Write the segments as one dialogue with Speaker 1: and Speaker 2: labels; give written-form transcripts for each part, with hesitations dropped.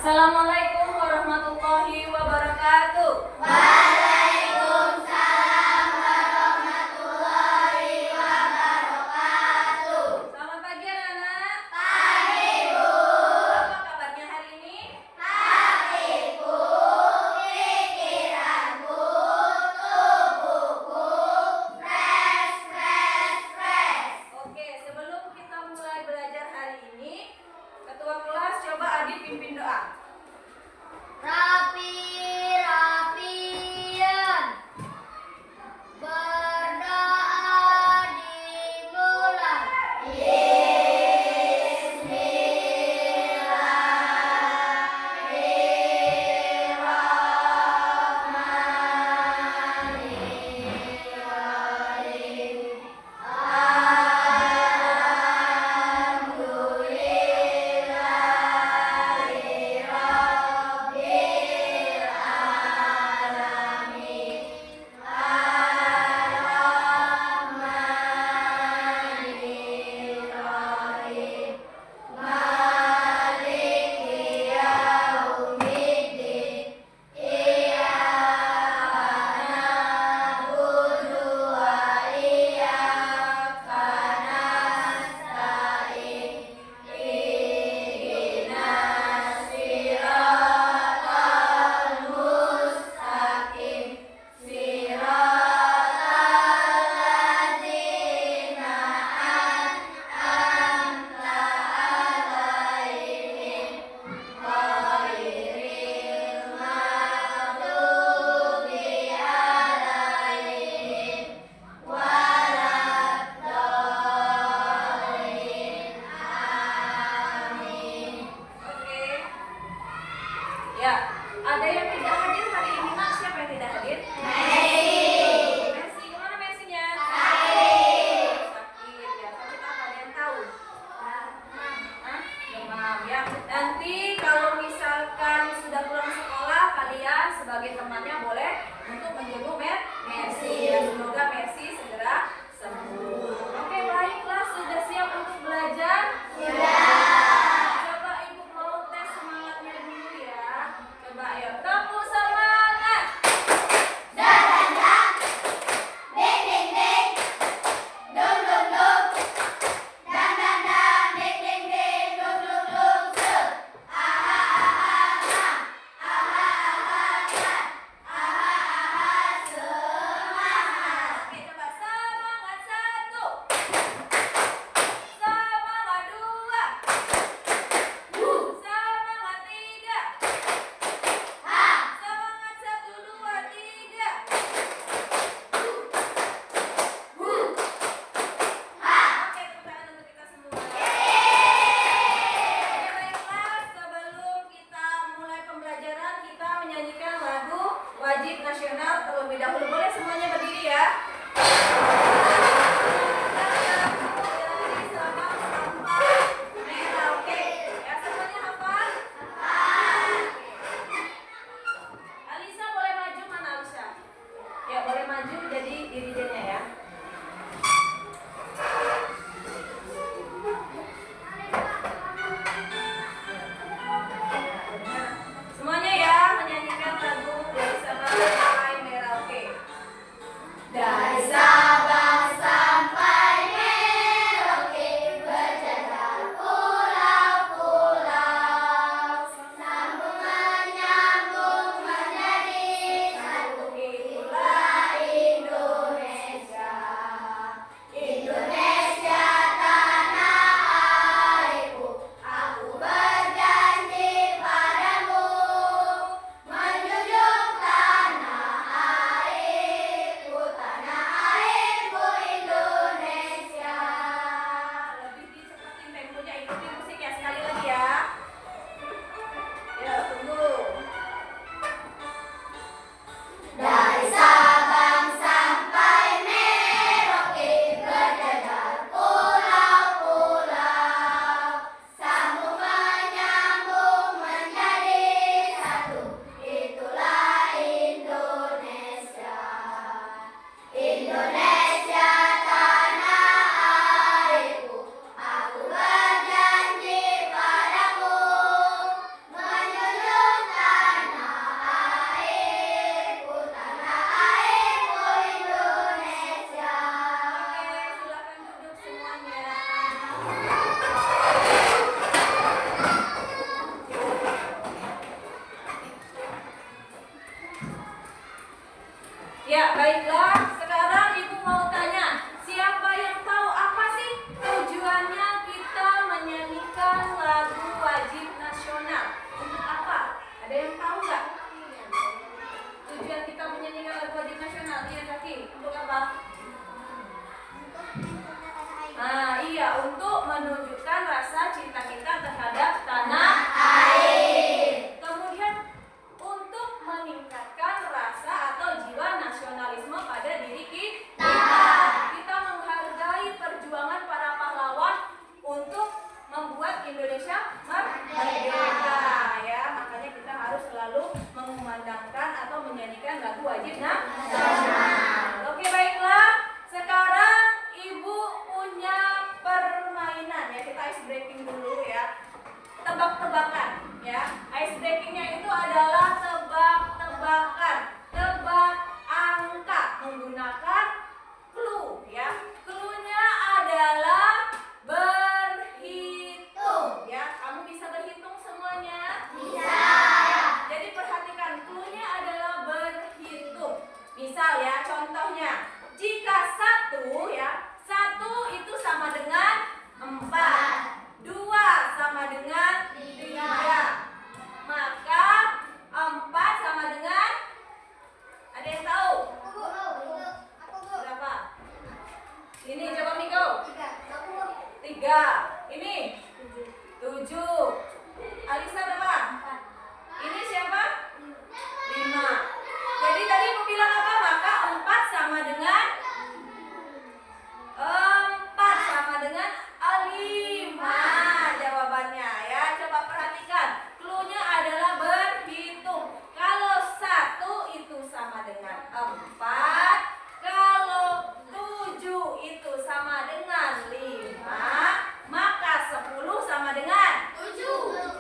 Speaker 1: Assalamualaikum warahmatullahi wabarakatuh.
Speaker 2: Waalaikumsalam warahmatullahi wabarakatuh.
Speaker 1: Selamat pagi anak-anak.
Speaker 2: Pagi Bu.
Speaker 1: Apa kabarnya hari ini?
Speaker 2: Hatiku, pikiranku, tubuhku, fresh.
Speaker 1: Oke, sebelum kita mulai belajar hari ini, ketua kelas coba Adi pimpin doa.
Speaker 2: Rapi-rapian, berdoa dimulai.
Speaker 1: Oke. Ya, ada yang tidak hadir hari ini, Nak? Siapa yang tidak hadir? Mercy, kemana Mercy-nya? Sakit. Ya, sakit apa? Ada yang tahu? Hah? Demam ya. Nanti kalau misalkan sudah pulang sekolah, kalian sebagai temannya boleh untuk menjenguk Mercy. Ya, semoga Mercy segera sembuh. Oke, baiklah. Sudah siap untuk belajar? Sudah. Coba Ibu mau tes semangatnya dulu ya. Coba ayo. Tepuk Alisa berapa? Ini siapa? 5. Jadi tadi ibu bilang apa? Maka 4 sama dengan 5 jawabannya ya. Coba perhatikan. Cluenya adalah berhitung. Kalau 1 itu sama dengan 4. Kalau 7 itu sama dengan 5. Maka 10 sama dengan
Speaker 2: 7.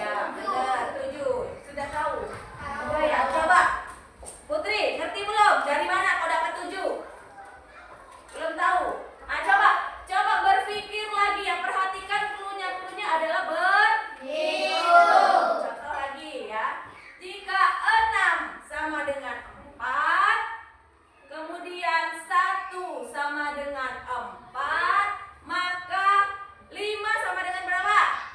Speaker 1: ya, benar, 7. Sudah tahu? Sudah ya, coba. Putri, ngerti belum? Dari mana kau dapat 7? Belum tahu? Nah, coba berpikir lagi ya. Perhatikan cluenya. Cluenya adalah berhitung. Contoh lagi ya. Jika 6 sama dengan 4, kemudian 1 sama dengan 4, maka 5 sama dengan berapa?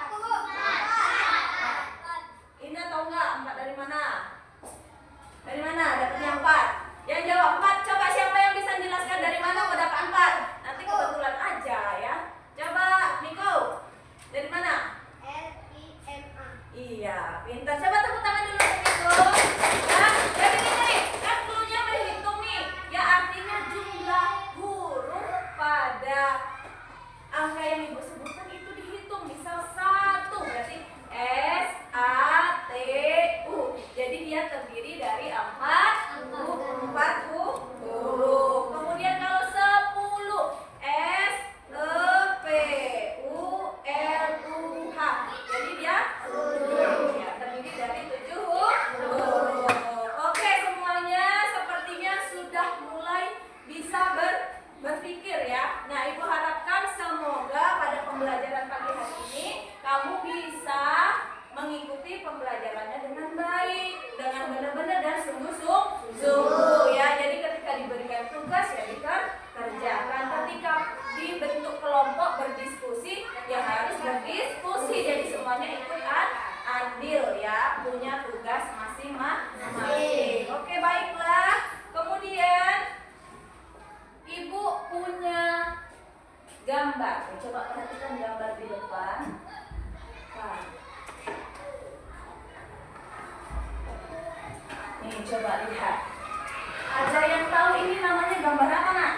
Speaker 2: 4.
Speaker 1: Ini tahu nggak 4 dari mana? Dari mana dapatnya 4? Yang jawab 4, coba siapa yang bisa menjelaskan dari mana kau dapat 4? Nanti kebetulan aja ya. Coba Niko, dari mana?
Speaker 2: RIMA.
Speaker 1: Iya, pintar. Coba tepuk tangan dulu untuk Niko. Nah, jadi ini kan cluenya berhitung nih. Ya artinya jumlah huruf pada angka yang ibu sebutkan itu dihitung. Misal 1 berarti SATU. Jadi dia terdiri dari 4 huruf. Kemudian kalau 10 SEPULUH. Jadi dia ya, terdiri dari 7 huruf. Oke, semuanya sepertinya sudah mulai bisa berpikir ya. Nah, ibu harapkan semoga pada pembelajaran pagi hari ini kamu bisa mengikuti pembelajarannya dengan baik, dengan benar-benar dan sungguh-sungguh ya. Jadi ketika diberikan tugas ya dikerjakan. Ketika dibentuk kelompok berdiskusi ya harus berdiskusi. Jadi semuanya ikut adil ya, punya tugas masing-masing. Oke, baiklah. Kemudian ibu punya gambar. Coba perhatikan gambar di depan. Nah. Nih, coba lihat. Ada yang tahu ini namanya gambar apa, Nak?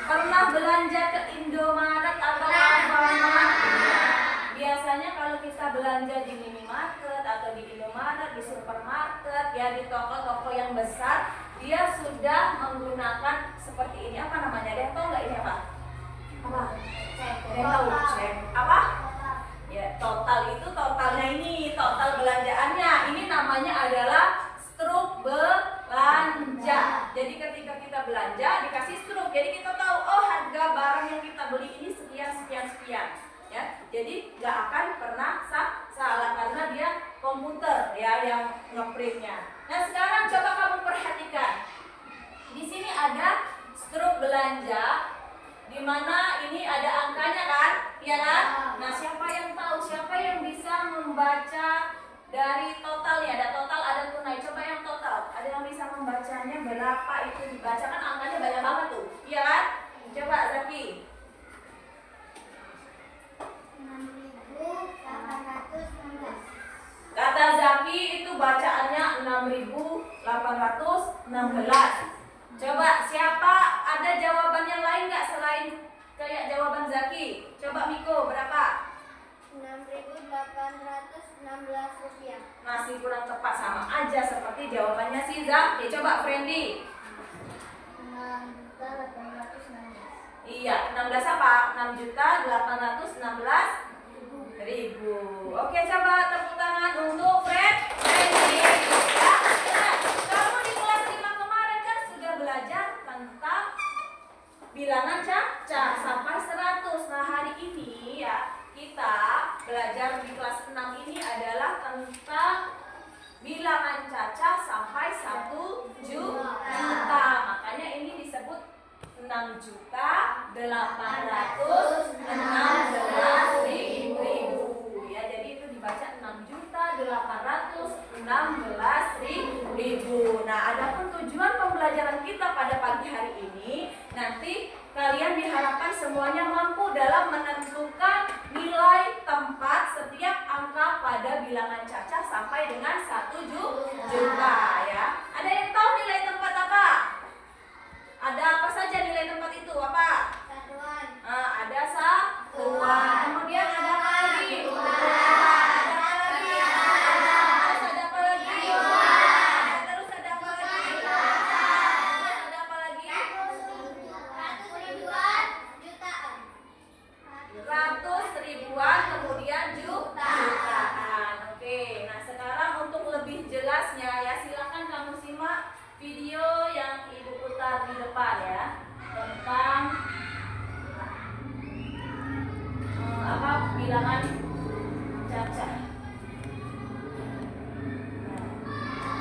Speaker 1: Pernah belanja ke Indomaret atau Alfamart? Biasanya kalau kita belanja di minimarket atau di Indomaret, di supermarket, ya di toko-toko yang besar, dia sudah menggunakan seperti ini. Apa namanya? Ada yang tahu nggak ini apa? Apa? Ada yang tahu? Cek. Apa? Ya, total itu totalnya ini, total belanjaannya. Ini namanya adalah struk belanja. Jadi ketika kita belanja dikasih struk. Jadi kita tahu oh harga barang yang kita beli ini sekian. Ya. Jadi nggak akan pernah salah karena dia komputer ya yang ngeprintnya. Nah, sekarang coba kamu perhatikan. Di sini ada struk belanja di mana ini ada angkanya kan? Iya kan? Nah, siapa yang tahu? Siapa yang bisa membaca dari totalnya? Ada total, ada tunai. Coba yang total. Ada yang bisa membacanya berapa itu dibaca? Kan angkanya banyak banget tuh. Iya kan? Coba Zaki.
Speaker 2: 6.816.
Speaker 1: Kata Zaki itu bacaannya 6.816. Coba siapa ada jawaban yang lain nggak selain kayak jawaban Zaki? Coba Miko berapa?
Speaker 2: 6.816 rupiah.
Speaker 1: Masih kurang tepat, sama aja seperti jawabannya si Zaki. Coba Friendly.
Speaker 2: 6.816.
Speaker 1: Iya, 16 apa? 6.816.000. Oke, coba tepuk tangan untuk Friendly. Ya, kamu di kelas 5 kemarin kan sudah belajar tentang bilangan caca sampai 100. Nah, hari ini ya kita belajar di kelas 6 ini adalah tentang bilangan caca sampai 1 juta. Makanya ini disebut 6.816.000 ya. Jadi itu dibaca 6.816.000. Nah, adapun tujuan pembelajaran kita pada pagi hari ini, nanti kalian diharapkan semuanya mampu dalam menentukan nilai tempat setiap angka pada bilangan Caca sampai dengan 1 juta ya. Ada yang tahu nilai tempat apa? Ada apa saja nilai tempat itu? Apa?
Speaker 2: Satuan.
Speaker 1: Ada satuan. Kemudian ada apa lagi? Ada apa lagi? Terus ada apa lagi? Terus ada apa lagi? Terus ada apa lagi?
Speaker 2: Ratus ribuan, jutaan.
Speaker 1: Ratus ribuan, kemudian jutaan. Oke, nah sekarang untuk lebih jelasnya ya silakan kamu simak video yang ibu putar di depan ya tentang apa bilangan Caca.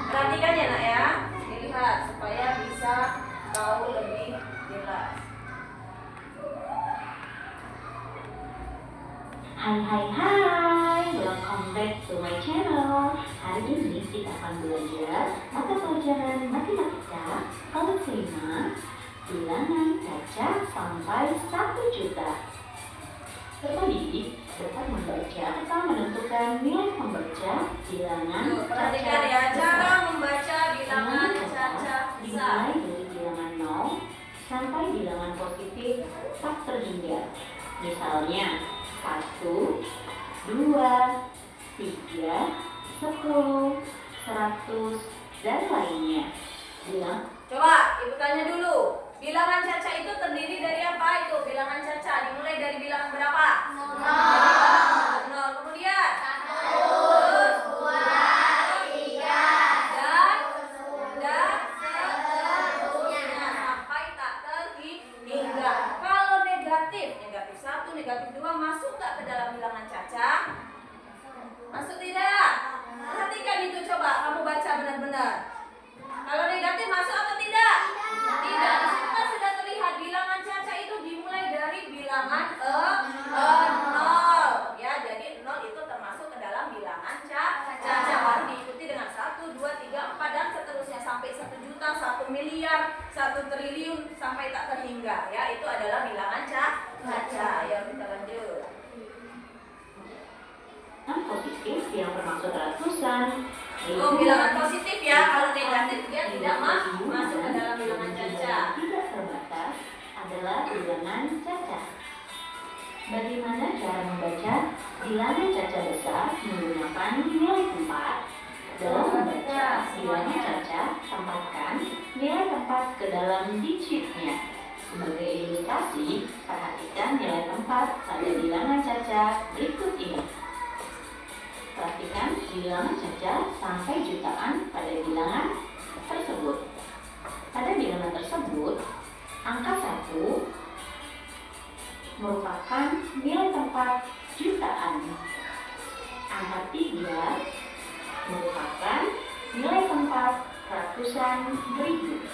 Speaker 1: Perhatikan ya nak ya, dilihat supaya bisa tahu lebih jelas.
Speaker 3: Hai, welcome back to my channel. Hari ini kita akan belajar mata pelajaran matematika kelas 5, bilangan Caca sampai 1 juta. Terdidik dapat membaca atau menentukan nilai membaca bilangan
Speaker 1: Perhatikan ya, cara membaca bilangan Caca
Speaker 3: dimulai dari bilangan 0 sampai bilangan positif tak terhingga. Misalnya 1, 2, 3, 10, 100, dan lainnya.
Speaker 1: Coba ibu tanya dulu, bilangan Caca itu terdiri dari apa itu? Bilangan Caca dimulai dari bilangan berapa? 0. Kemudian dan seterusnya sampai tak terhingga. Kalau negatif 1, negatif 2 masuk nggak ke dalam bilangan Caca? Masuk tidak? Perhatikan itu, coba kamu baca benar-benar. Kalau negatif masuk atau tidak? Tidak. Di situ kan sudah terlihat bilangan Caca itu dimulai dari bilangan 0 ya. Jadi 0 itu termasuk ke dalam bilangan Caca. Baru diikuti dengan 1, 2, 3, 4 dan seterusnya sampai 1 juta, 1 miliar, 1 triliun sampai tak terhingga ya. Itu adalah bilangan Caca. Ya, kita lanjut.
Speaker 3: Positif yang bermaksud ratusan.
Speaker 1: Oh, bilangan positif ya. Kalau negatif dia tidak masuk ke dalam bilangan Caca.
Speaker 3: Tidak terbatas adalah bilangan Caca. Bagaimana cara membaca bilangan Caca besar menggunakan nilai tempat? Dalam membaca bilangan Caca, tempatkan nilai tempat ke dalam digitnya. Sebagai ilustrasi, perhatikan nilai tempat pada bilangan Caca berikut ini. Perhatikan bilangan Caca sampai jutaan pada bilangan tersebut. Pada bilangan tersebut, angka 1 merupakan nilai tempat jutaan. Angka 3 merupakan nilai tempat ratusan ribu.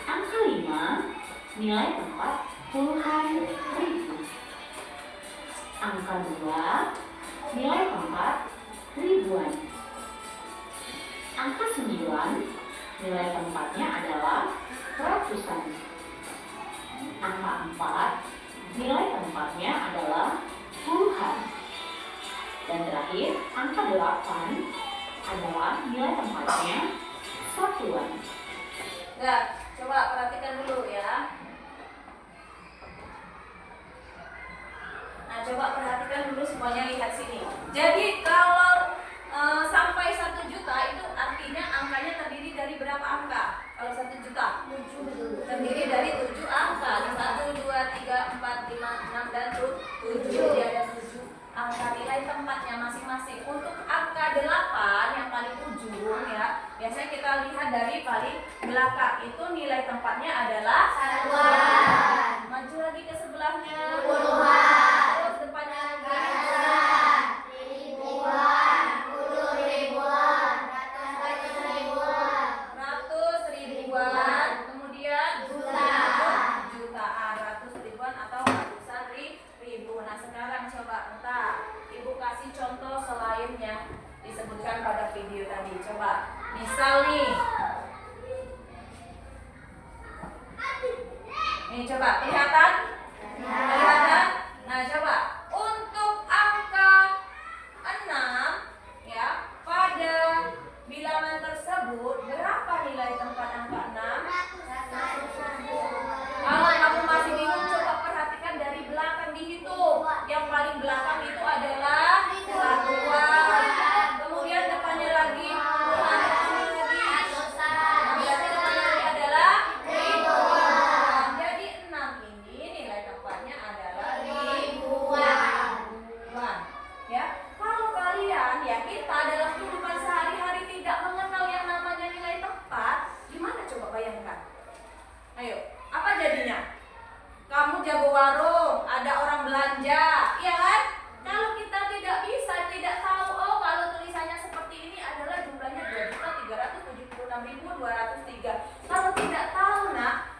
Speaker 3: Angka 5 nilai tempat puluhan ribu. Angka 2 nilai tempat ribuan. Angka 9 nilai tempatnya adalah ratusan. Angka 4 nilai tempatnya adalah puluhan. Dan terakhir, angka 8 adalah nilai tempatnya satuan.
Speaker 1: Nah, coba perhatikan dulu ya. Nah, coba perhatikan dulu semuanya, lihat sini. Jadi kalau sampai 1 juta itu artinya angkanya terdiri dari berapa angka? Kalau 1 juta?
Speaker 2: 7.
Speaker 1: Terdiri dari 7 angka. 1, 2, 3, 4, 5, 6 dan 7. Dia ada 7 angka nilai tempatnya masing-masing. Untuk angka 8 yang paling ujung ya, biasanya kita lihat dari paling belakang. Itu nilai tempatnya adalah
Speaker 2: Satuan.
Speaker 1: Maju lagi ke sebelahnya.
Speaker 2: Puluhan.
Speaker 1: Terus depannya lagi.
Speaker 2: Ribuan, puluh ribuan, ratus ribuan,
Speaker 1: Ratus ribuan. Kemudian jutaan, ratus ribuan atau ratusan ribu. Nah sekarang coba entah ibu kasih contoh selainnya disebutkan pada video tadi. Coba misal nih coba Ya, kalau kalian ya kita dalam kehidupan sehari-hari tidak mengenal yang namanya nilai tempat, gimana coba bayangkan? Ayo, apa jadinya? Kamu jago warung, ada orang belanja, iya kan? Kalau kita tidak bisa, tidak tahu, oh kalau tulisannya seperti ini adalah jumlahnya 2.376.203. Kalau tidak tahu nak,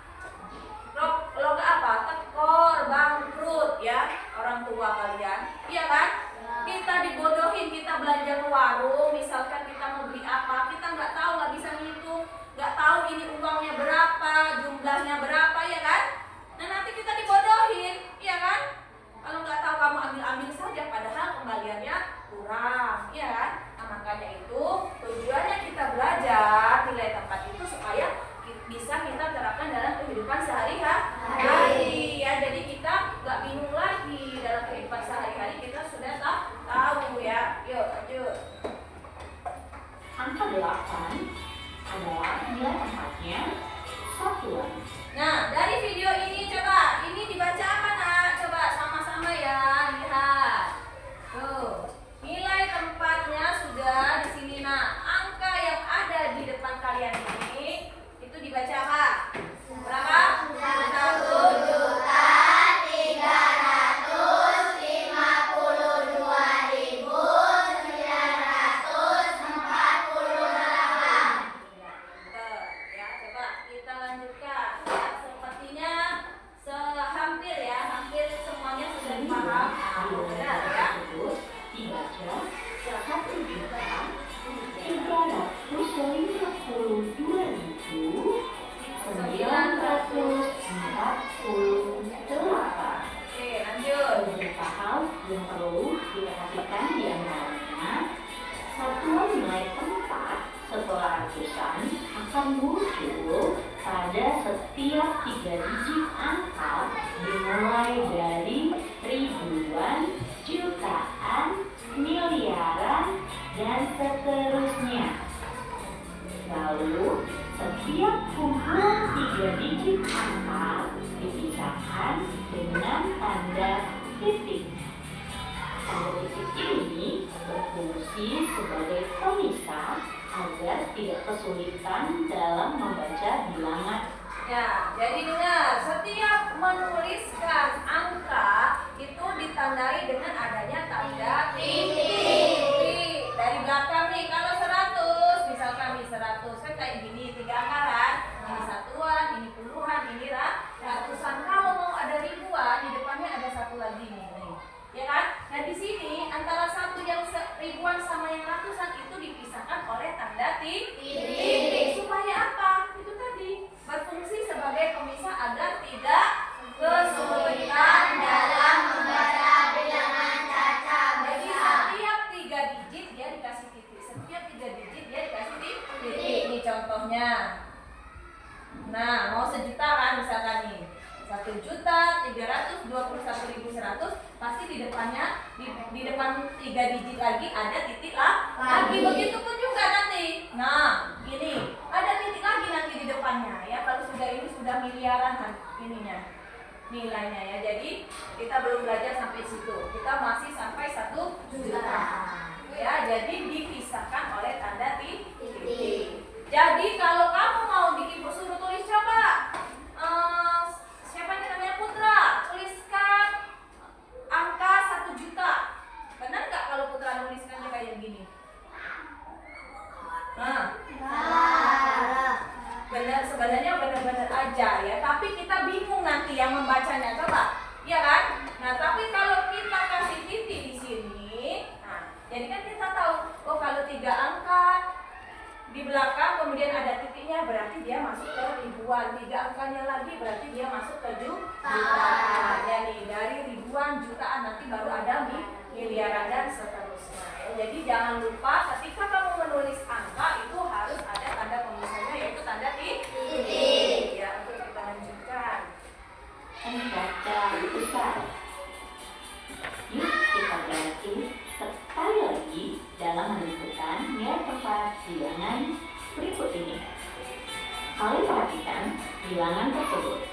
Speaker 1: lo apa? Tekor, bangkrut ya orang tua kalian, iya kan? Kita dibodohin, kita belanja ke warung, misalkan kita mau beli apa, kita nggak tahu, nggak bisa ngitung, nggak tahu ini uangnya berapa, jumlahnya berapa, ya kan? Nah nanti kita dibodohin, iya kan? Kalau nggak tahu kamu ambil-ambil saja, padahal kembaliannya kurang, iya kan? Nah makanya itu tujuannya kita belajar nilai tempat itu supaya bisa kita terapkan dalam kehidupan sehari-hari ya. Jadi kita nggak bingung lagi dalam kehidupan sehari-hari, kita sudah tahu ya. Yuk lanjut.
Speaker 3: Angka 8 adalah nilai tempatnya satuan.
Speaker 1: Nah dari video ini coba ini dibaca apa nak? Coba sama-sama ya, lihat. Tuh nilai tempatnya sudah di sini nak. Angka yang ada di depan kalian ini itu dibaca apa? Berapa?
Speaker 3: 948.
Speaker 1: Oke, lanjut.
Speaker 3: Beberapa hal yang perlu diperhatikan di antaranya, satuan nilai tempat setelah ratusan akan muncul pada setiap 3 digit angka dimulai dari ribuan, jutaan, miliaran, dan seterusnya. Lalu, setiap kumpulan 3 digit angka dipisahkan dengan tanda titik. Tanda titik ini berfungsi sebagai pemisah agar tidak kesulitan dalam membaca bilangan.
Speaker 1: Ya, jadi dengar, setiap menuliskan angka itu ditandai dengan adanya tanda titik. Dari belakang nih, kalau 100, misalkan nih 100 kan kayak gini, 3 angka kan? Ini satuan, ini puluhan, ini ratusan. Kalau mau ada ribuan, di depannya ada satu lagi nih. Ya kan? Nah di sini antara satu yang ribuan sama yang ratusan itu dipisahkan oleh tanda titik. Supaya apa? Itu tadi berfungsi sebagai pemisah agar tidak kesulitan dalam membaca bilangan cacat. Jadi setiap 3 digit dia dikasih titik. Setiap 3 digit dia dikasih titik. Ini contohnya. Nah, mau sejuta kan misalkan nih. 1.321.100 pasti di depannya di depan 3 digit lagi ada titik lagi. Begitupun juga nanti. Nah, ini ada titik lagi nanti di depannya ya. Kalau sudah ini sudah miliaran ininya nilainya ya. Jadi kita belum belajar sampai situ. Kita masih sampai 1 juta. Ya, jadi dipisahkan oleh tanda titik. Jadi kalau kamu mau suruh tulis coba. Siapa ini namanya Putra, tuliskan angka 1 juta. Benar nggak kalau Putra nuliskannya kayak gini? Nah, benar, sebenarnya benar-benar aja ya. Tapi kita bingung nanti yang membacanya, coba, ya kan? Nah, tapi kalau kita kasih titik di sini, nah, jadi kan kita tahu, oh kalau 3 angka di belakang kemudian ada titiknya berarti dia masuk ke ribuan. 3 angkanya lagi berarti dia masuk ke jutaan. Jadi dari ribuan, jutaan, nanti baru ada miliaran dan seterusnya. Jadi jangan lupa ketika kamu menulis angka itu harus ada tanda pemisahnya yaitu tanda titik. Ya, untuk kita lanjutkan.
Speaker 3: Membaca besar. Yuk kita berarti sekali lagi dalam menentukan nilai tempat bilangan berikut ini. Kalian perhatikan bilangan tersebut.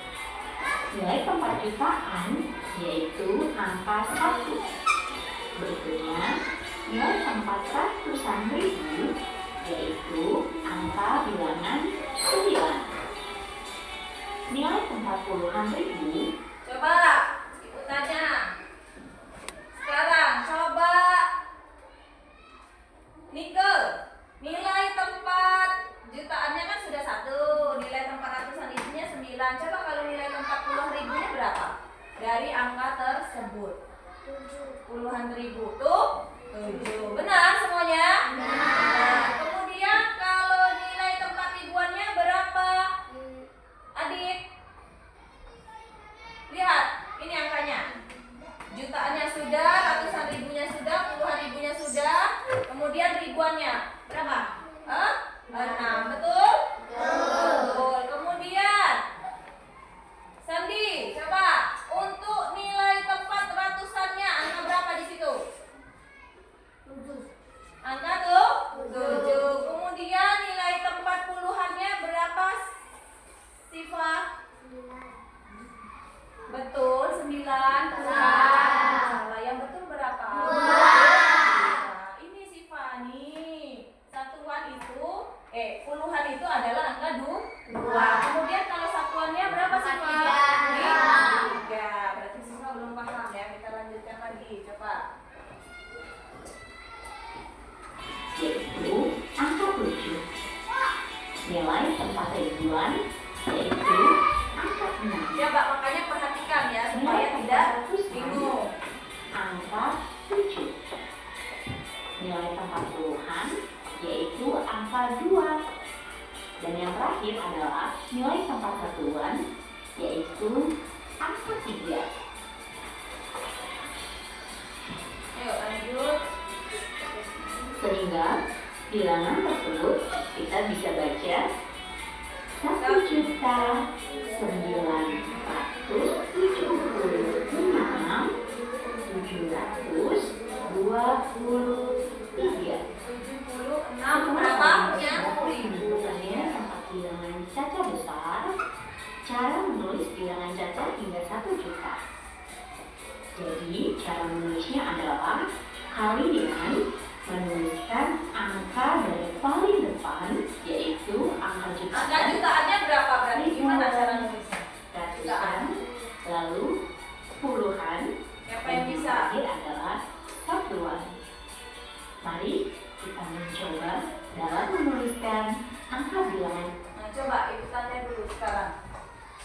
Speaker 3: Nilai tempat jutaan yaitu angka 1. Berikutnya, nilai tempat ratusan ribu, yaitu angka bilangan 9. Nilai tempat puluhan ribu,
Speaker 1: Coba ibu tanya. Sekarang coba Nike, nilai tempat jutaannya kan sudah 1, nilai tempat ratusan ribunya 9. Coba kalau nilai tempat puluhan ribunya berapa? Dari angka tersebut. Puluhan ribu tuh 7. Benar semuanya? Nah, kemudian kalau nilai tempat ribuannya berapa? Adik, lihat, ini angkanya. Jutaannya sudah, ratusan ribunya sudah, puluhan ribunya sudah, kemudian ribuannya berapa? 6, betul? Betul. Kemudian Sandi, coba untuk nilai tempat ratusannya angka berapa di situ?
Speaker 2: 7.
Speaker 1: Angka tuh 7. Kemudian nilai tempat puluhannya berapa? Siva? Betul, 9. Salah. Yang betul berapa? 2. Ini Siva nih. Satuan itu, puluhan itu adalah angka 2. Kemudian kalau satuannya berapa Siva? 3. Berarti Siva belum paham ya. Kita lanjutkan lagi. Coba.
Speaker 3: yaitu angka 7. Nilai tempat ribuan, yaitu angka 6.
Speaker 1: Coba makanya perhatikan ya supaya tidak bingung.
Speaker 3: Angka 7. Nilai tempat puluhan, yaitu angka 2. Dan yang terakhir adalah nilai tempat satuan, yaitu angka 3.
Speaker 1: Ayo lanjut.
Speaker 3: Sehingga bilangan tersebut kita bisa baca 1.776.723.
Speaker 1: 76 berapa? Ya,
Speaker 3: Menentukannya tempat bilangan caca besar. Cara menulis bilangan caca hingga 1 juta. Jadi cara menulisnya adalah kali dengan menuliskan angka dari paling depan, yaitu angka jutaan.
Speaker 1: Angka jutaannya berapa berarti? Gimana cara nulisnya?
Speaker 3: Ratusan, lalu puluhan.
Speaker 1: Siapa yang bisa?
Speaker 3: Terakhir adalah satuan. Mari kita mencoba dalam menuliskan angka bilangan.
Speaker 1: Nah, coba ibu tanya dulu sekarang.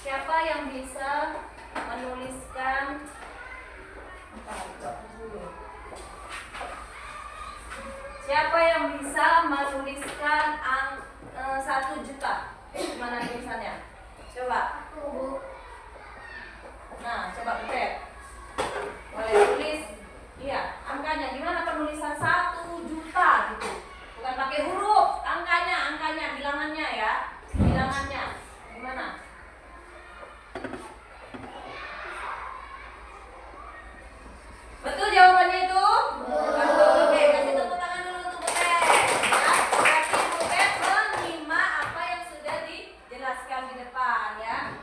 Speaker 1: Siapa yang bisa menuliskan Siapa yang bisa menuliskan 1 juta? Gimana tulisannya? Coba. Nah, coba pencet. Boleh tulis. Iya, angkanya gimana penulisan 1 juta gitu. Bukan pakai huruf, angkanya, bilangannya ya. Bilangannya. Gimana? Betul jawabannya itu? Betul. Oke, kasih tepuk tangan dulu untuk Butet. Ya, berarti Butet menyimak apa yang sudah dijelaskan di depan ya.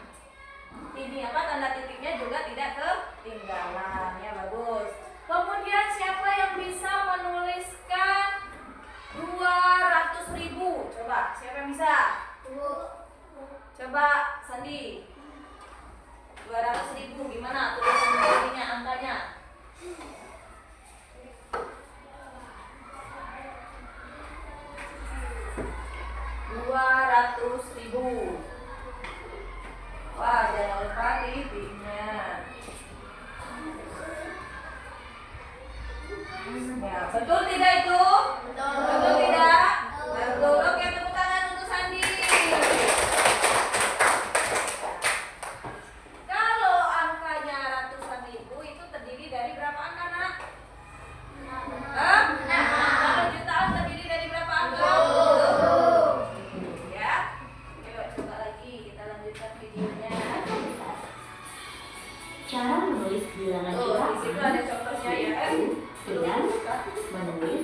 Speaker 1: Ini apa tanda titiknya juga tidak ketinggalan ya, bagus. Kemudian siapa yang bisa menuliskan 200.000? Coba, siapa yang bisa? Coba Sandi. 200.000 gimana tulisan jadinya angkanya? 200.000. Wah, jangan lupa titiknya. Ya, betul tidak itu? Betul tidak? Betul. Oke, tepuk tangan untuk Sandi. Kalau angkanya ratusan ribu itu terdiri dari berapa angka, Nak? Kalau jutaan terdiri dari berapa angka? 10. Ya. Coba coba lagi, kita lanjutkan videonya.
Speaker 3: Cara menulis bilangan
Speaker 1: Tuh, di situ ada contohnya ya.
Speaker 3: dengan menulis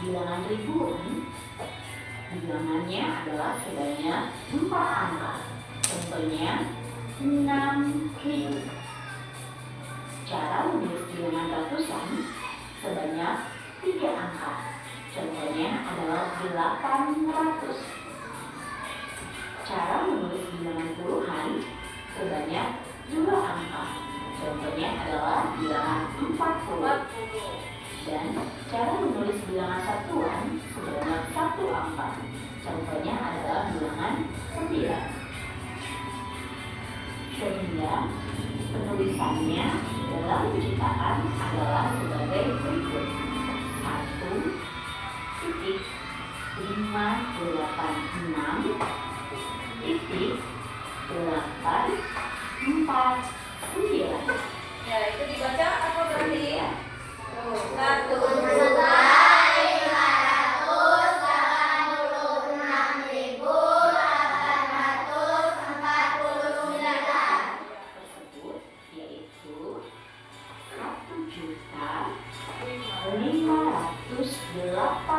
Speaker 3: bilangan ribuan, bilangannya adalah sebanyak 4 angka. Contohnya 6.000. Cara menulis bilangan ratusan sebanyak 3 angka. Contohnya adalah 800. Cara menulis bilangan puluhan sebanyak 2 angka. Contohnya adalah bilangan 40. Dan cara menulis bilangan satuan sebanyak 1 angka. Contohnya adalah bilangan 9. Sehingga penulisannya dalam cetakan adalah sebagai berikut: 1,586,849.
Speaker 1: Ya, itu dibaca apa berarti? Tuh, 1.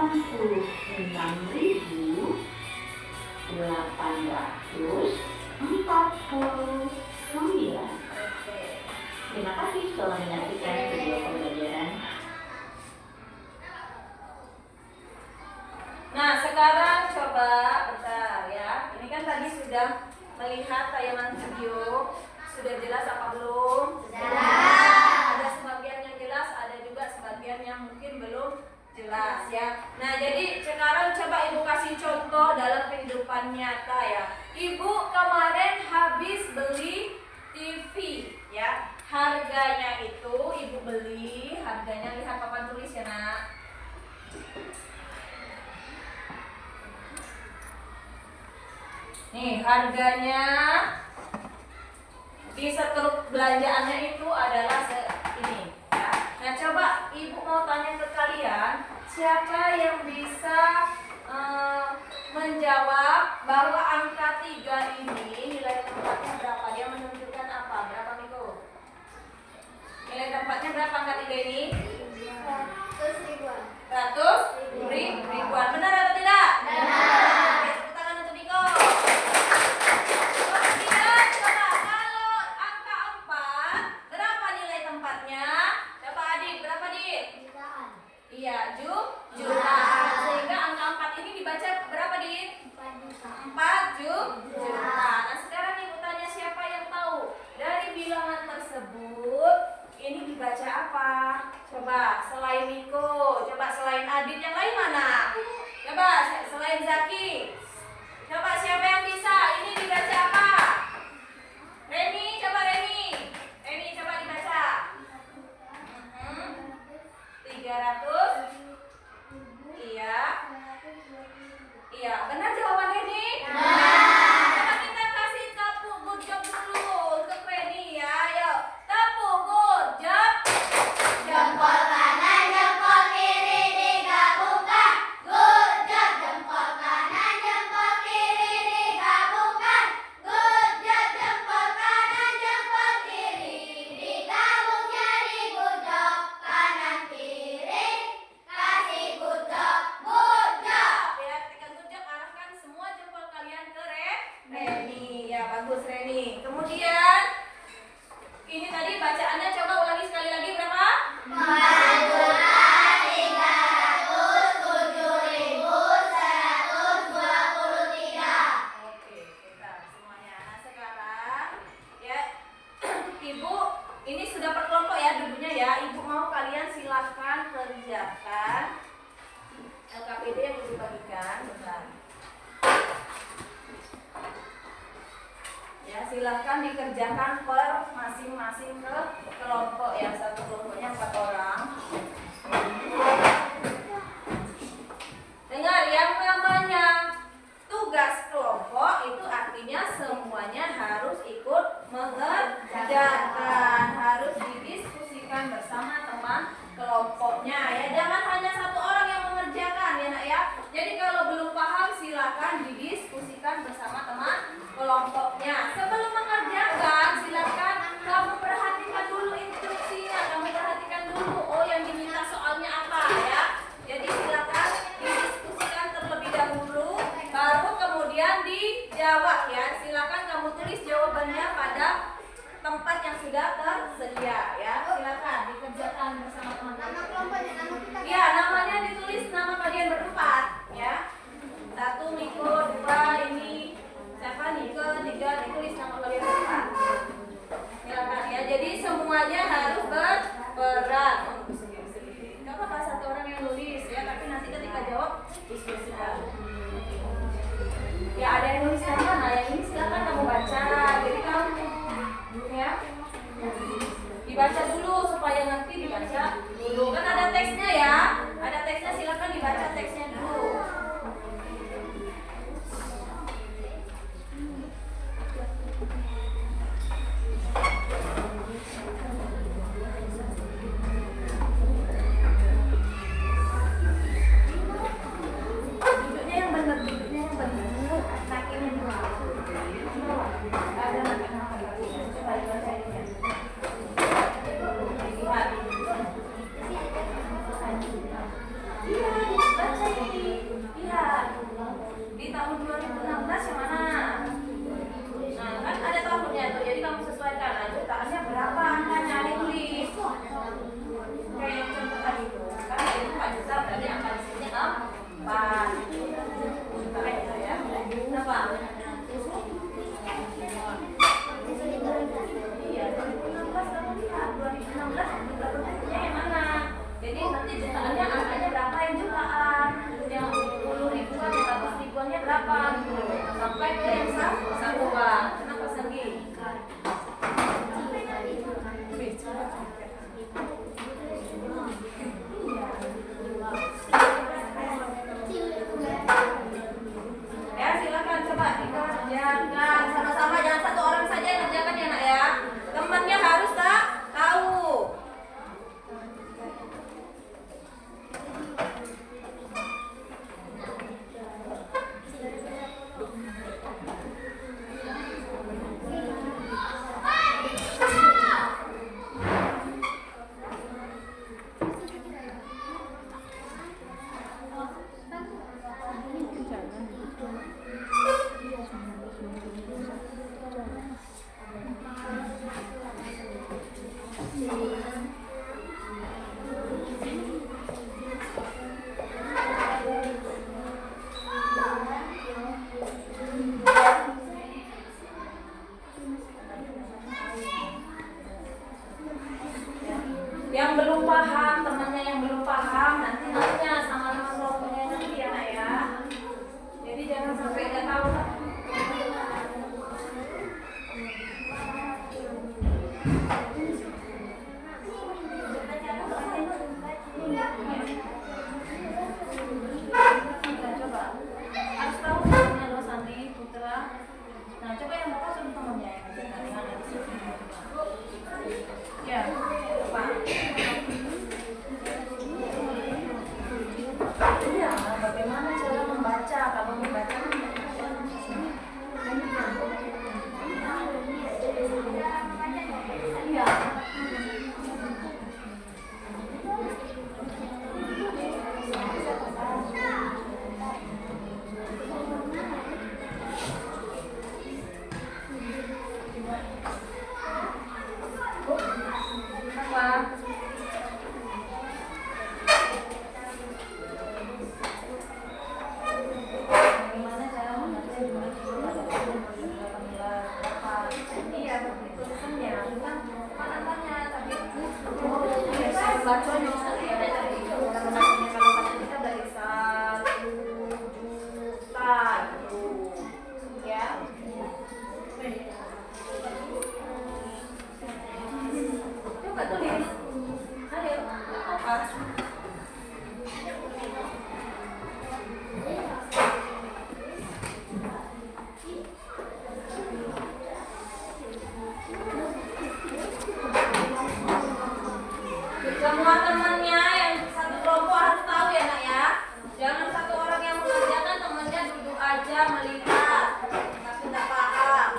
Speaker 3: Tersebut yaitu 1.586.849. Terima kasih telah menyaksikan video pembelajaran.
Speaker 1: Nah, sekarang coba bentar ya. Ini kan tadi sudah melihat tayangan video. Sudah jelas apa belum? Ada sebagian yang jelas, ada juga sebagian yang mungkin belum jelas ya. Nah, jadi sekarang coba Ibu kasih contoh dalam kehidupan nyata ya. Ibu kemarin habis beli TV ya. Harganya itu Ibu beli, harganya lihat papan tulis ya nak. Nih harganya di setruk belanjaannya itu adalah ini ya. Nah coba Ibu mau tanya ke kalian, siapa yang bisa menjawab bahwa angka 3 ini nilai tempatnya berapa? Dia menunjukkan apa? Berapa Miko? Nilai tempatnya berapa angka 3 ini?
Speaker 2: 100 ribuan.
Speaker 1: 100 ribuan. Benar atau tidak? Benar. Oke, tepuk tangan untuk Miko. Kemudian coba kalau angka 4 berapa nilai tempatnya? Coba Adik, berapa Adik?
Speaker 2: Jutaan.
Speaker 1: Iya, jutaan. Sehingga angka 4 ini dibaca berapa Adik?
Speaker 2: 4 juta.
Speaker 1: 4 juta. Nah sekarang Ibu tanya siapa yang tahu dari bilangan tersebut ini dibaca apa? Coba selain Miko, coba selain Adit, yang lain mana? Coba selain Zaki. Coba siapa yang bisa? Ini dibaca apa? Reni, coba Reni. Reni coba dibaca. 300. Iya. Iya, benar jawaban Reni? Coba kita kasih tepuk good job dulu untuk Reni ya. Ayo, tepuk good job.
Speaker 2: Jempol kanan, jempol kiri digabungkan. Good job. Jempol kanan, jempol kiri digabungkan. Good job. Jempol kanan, jempol kiri digabung jadi good job. Kanan kiri kasih good job. Good job.
Speaker 1: Ya, ketika good job arahkan semua jempol kalian ke Reni. Ya, bagus Reni. Kemudian ini tadi bacaannya coba ulangi sekali lagi berapa? 4.307.123. Oke, kita semuanya. Nah, sekarang ya Ibu ini sudah per kelompok ya duduknya ya. Ibu mau kalian silahkan kerjakan LKPD yang Ibu bagikan. Bentar. Ya, silahkan dikerjakan per masing-masing ke kelompok ya. Satu kelompoknya 4 orang. Dengar yang namanya tugas kelompok itu artinya semuanya harus ikut mengerjakan, harus didiskusikan bersama teman kelompoknya ya. Jangan hanya satu orang yang mengerjakan ya nak ya. Jadi kalau belum paham silakan didiskusikan bersama teman kelompoknya. Sebelum mengerjakan silakan kamu perhatikan dulu instruksinya, kamu perhatikan dulu oh yang diminta soalnya apa ya. Jadi silakan dulu. Kan ada teksnya ya. Ada teksnya, silakan dibaca teksnya dulu. Duduknya yang benar, duduknya yang benar. Kakinya di bawah. Ada nakiknya. Coba dibaca ini ya. Lihat. Iya, dibaca ini. Lihat. Di tahun 2016 yang mana? Nah, kan ada tahunnya tuh. Jadi kamu sesuaikan. Nah, jutaannya berapa angkanya? Ditulis. Kayak yang contoh tadi tuh. Kan itu 4 juta, berarti angka di sini 4. Kayak gitu ya. Kenapa? Iya, 2016 kamu lihat. 2016 juta yang mana? Jadi nanti jutaannya angkanya berapa yang jutaan? Yang 10 ribuan, yang 100 ribuannya berapa? Gitu. Sampai ke yang satuan. Kenapa segi? Ya, silakan coba dikerjakan sama-sama, jangan satu orang saja yang kerjakan ya nak ya. Temannya harus tahu. Yang belum paham, temannya yang belum paham, nanti nanya sama teman kelompoknya nanti ya nak ya. Jadi jangan sampai nggak tahu. Coba harus tahu temannya loh Santi Putra. Nah coba yang bapak suruh temannya yang ngajarkan yang ada di sini. Ya, Pak. Iya, bagaimana cara membaca? Kalau membaca iya. Apa? Bagaimana cara membaca jumlah pada iya, tulisannya bukan tanya tapi ya saya bacanya ya tadi kalau baca kita dari 1 juta gitu ya. Coba tulis. Ayo, apa? Semua temannya yang satu kelompok harus tahu ya nak ya. Jangan satu orang yang mengerjakan, temannya duduk aja melihat tapi tak paham.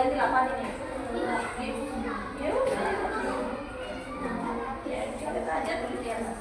Speaker 1: ganti 8 ini. Ya udah. Ya, catat aja dulu di atas.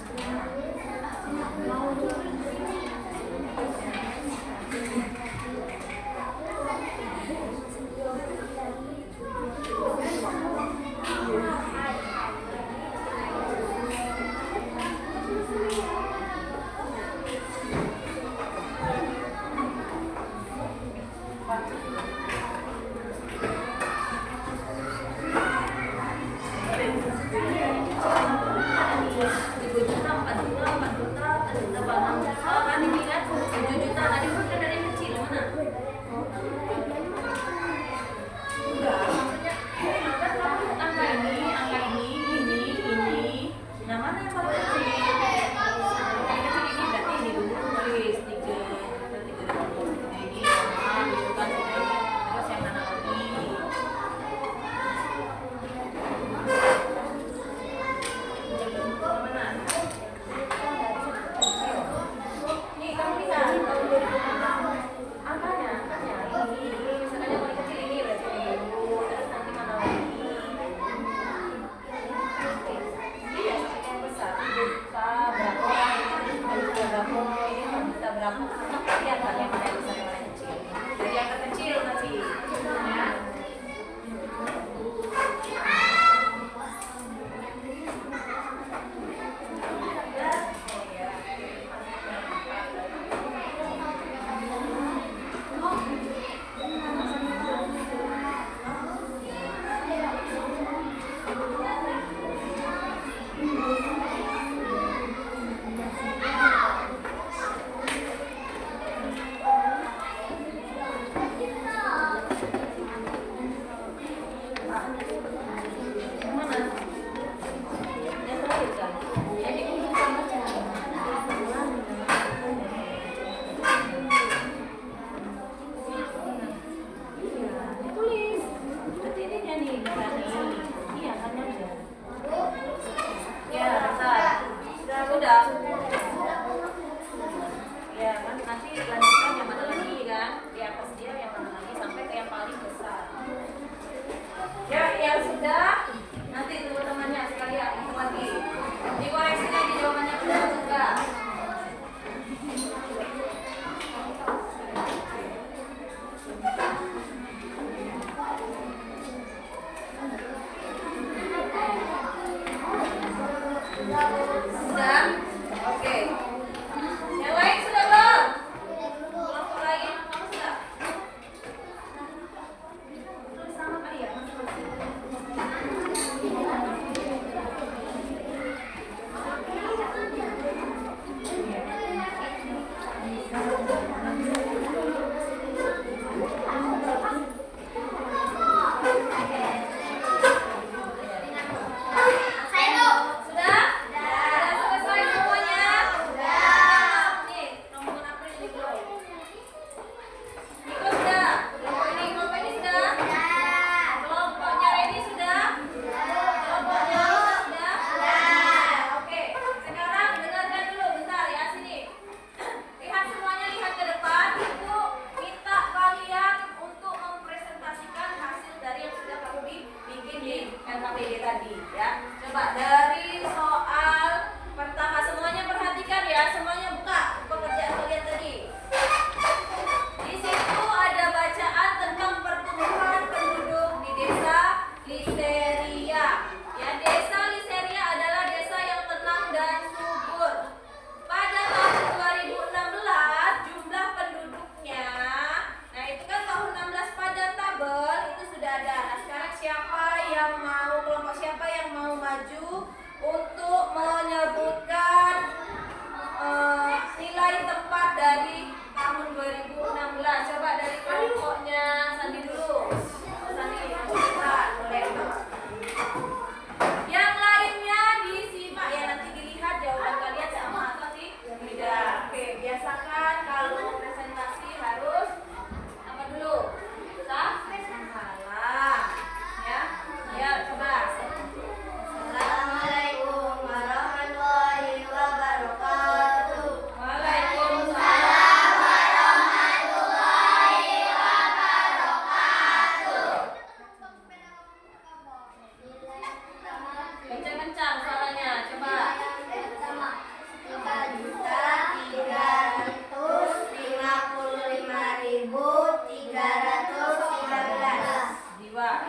Speaker 1: Siapa yang mau maju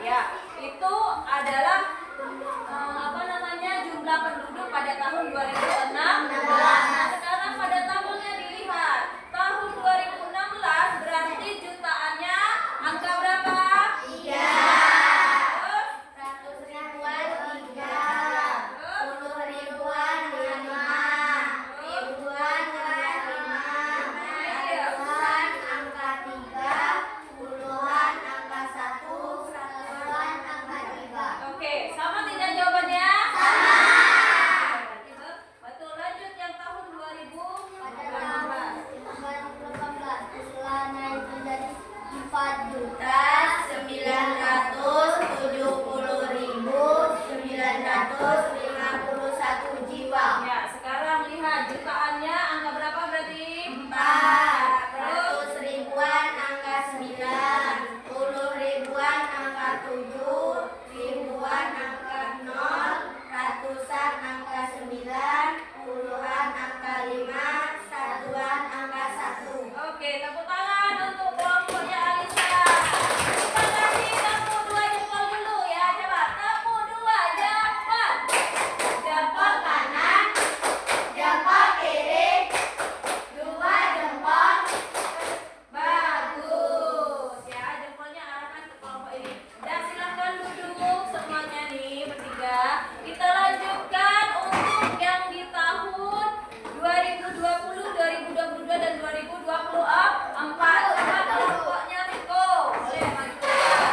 Speaker 1: ya. Itu adalah jumlah penduduk pada tahun 2016. Sekarang pada tabelnya dilihat. Tahun 2016 berarti jutaannya angka berapa?
Speaker 2: 3.
Speaker 1: Terus
Speaker 2: 100 ribuan 3. 10 ribuan 5. Ribuan angka 5. Ratusan angka 3. Puluhan angka 1. Satuan angka 3.
Speaker 1: oke, sama tidak jawabannya?
Speaker 2: Sama.
Speaker 1: Betul, lanjut yang tahun 2018.
Speaker 2: Pada tahun 2018 usulan naik menjadi 4.970.951 jiwa.
Speaker 1: Ya, sekarang lihat jutaannya angka berapa berarti?
Speaker 2: 400 ribuan angka 9, 10 ribuan angka 7, ribuan angka 0, ratusan angka 9, puluhan angka 5, satuan angka 1.
Speaker 1: Oke, tepuk tangan untuk kelompoknya Alisa. Kita kasih tepuk 2 jempol dulu ya. Coba tepuk 2 jempol. Jempol kanan.
Speaker 2: Jempol kiri, 2 jempol.
Speaker 1: Bagus. Ya, jempolnya arahkan ke kelompok ini. Dan silakan duduk semuanya nih bertiga. Kita lanjutkan untuk yang di tahun 2020, 2022 dan 2024. Coba kelompoknya Riko. Boleh maju keluar.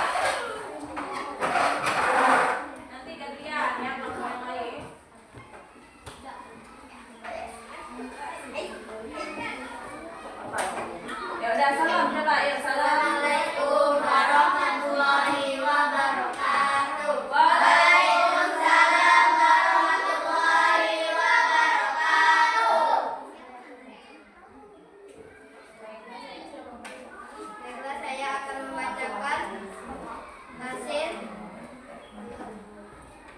Speaker 1: Nanti gantian ya kelompok yang lain. Ya udah salam coba ya salam.
Speaker 2: Assalamualaikum warahmatullahi wabarakatuh.
Speaker 1: Waalaikumsalam.
Speaker 2: warahmatullahi wabarakatuh. Baiklah, saya akan membacakan hasil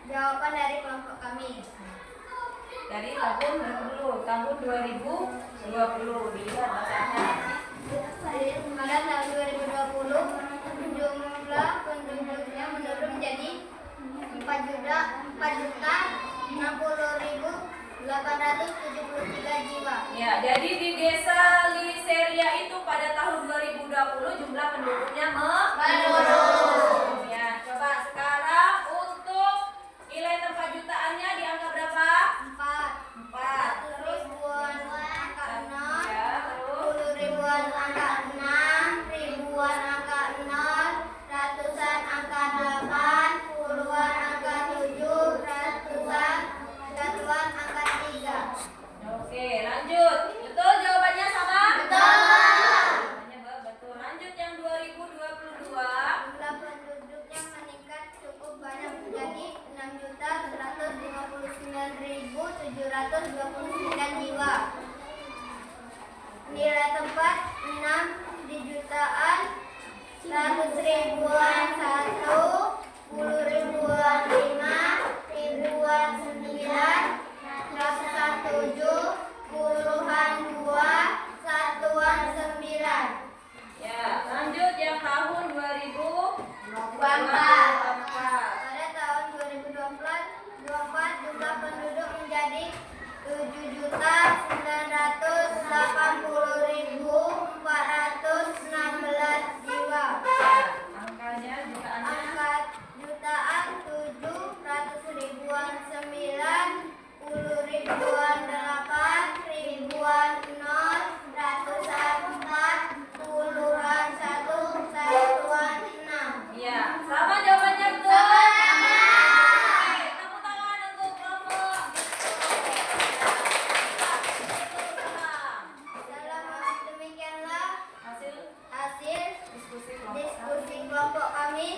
Speaker 2: jawaban dari kelompok kami.
Speaker 1: Dari tahun dulu, tahun 2020 dilihat bacanya.
Speaker 2: Pada tahun 2020 jumlah penduduknya menurun menjadi 4.060.873 jiwa.
Speaker 1: Ya, jadi di desa Liseria itu pada tahun 2020 jumlah penduduknya menurun. Ya, coba sekarang untuk nilai tempat jutaannya di angka berapa?
Speaker 2: 4.
Speaker 1: 4.
Speaker 2: 100 ribuan angka 6.
Speaker 1: Ya, terus
Speaker 2: 10 ribuan angka 6. Ribuan angka 0. Ratusan angka 8. Puluhan angka 7. Ratusan satuan angka 3.
Speaker 1: oke, lanjut. Betul jawabannya sama? Jawabannya betul. Lanjut yang 2022.
Speaker 2: Jumlah penduduknya meningkat cukup banyak menjadi 6.159.729 jiwa. Nilai tempat 6 di jutaan, 100 ribuan 1, 10 ribuan 5, ribuan 9, ratusan 7, puluhan 2, satuan 9.
Speaker 1: Ya, lanjut yang tahun
Speaker 2: 24.
Speaker 1: 2024.
Speaker 2: Pada tahun 2024 jumlah penduduk menjadi 7.180.416 jiwa.
Speaker 1: Angkanya jutaannya
Speaker 2: Angka jutaan 700 ribuan 9, 10 ribuan 8, ribuan 0, ratusan 4, puluhan 1, satuan 6.
Speaker 1: iya, sama jawabannya betul.
Speaker 2: Sama.
Speaker 1: Oke, tepuk tangan untuk kelompok.
Speaker 2: Dalam demikianlah
Speaker 1: Hasil
Speaker 2: hasil
Speaker 1: diskusi kelompok.
Speaker 2: diskusi kelompok kami.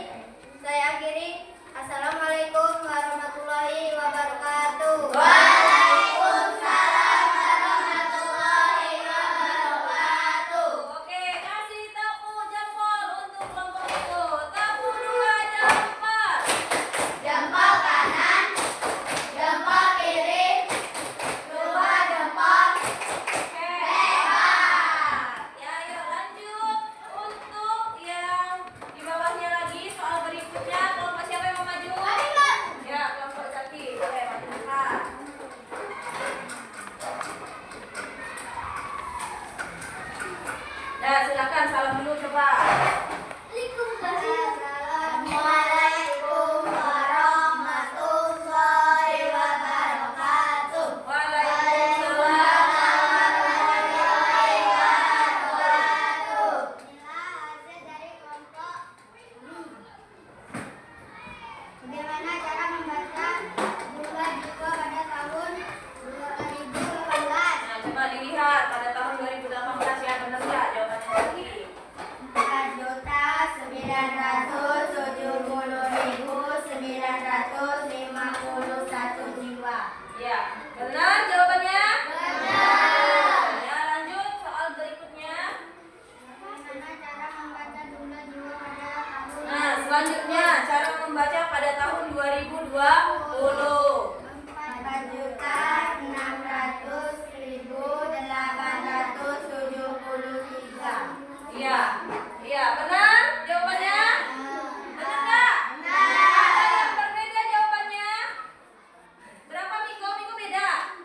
Speaker 2: Saya akhiri. Assalamualaikum warahmatullahi wabarakatuh. Waalaikumsalam warahmatullahi wabarakatuh.
Speaker 1: Oke, kasih tepuk jempol untuk kelompok itu. Tepuk 2 membaca pada tahun 2020?
Speaker 2: 4.600.873.
Speaker 1: Iya, iya, benar jawabannya? Benar nggak? Ada yang berbeda jawabannya? Berapa Miko? Miko beda?